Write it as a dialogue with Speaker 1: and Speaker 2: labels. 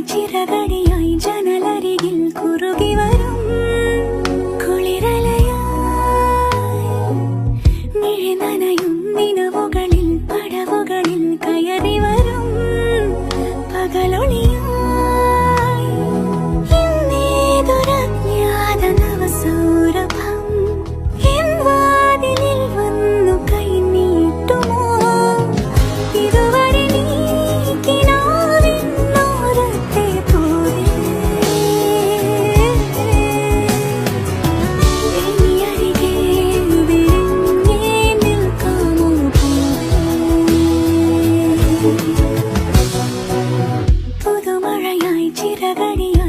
Speaker 1: ചിറകടിയായി ജനലരികിൽ കുറുകി വരും കുളിരലയായി മിഴി നനയും നിലവുകളിൽ പടവുകളിൽ കയറി വരും പകലൊളിയായി ഇന്നേതൊരജ്ഞാത നവസൗരഭം എൻ വാതിലിൽ വന്നു കൈ നീട്ടുമോ ഇതുവരെ നീ കിനാവിന്നോരത്തെ പോലെ ഇനി അരികെ വിരിഞ്ഞേ നിൽക്കാമോ പുതുമഴയായി ചിറകടിയായി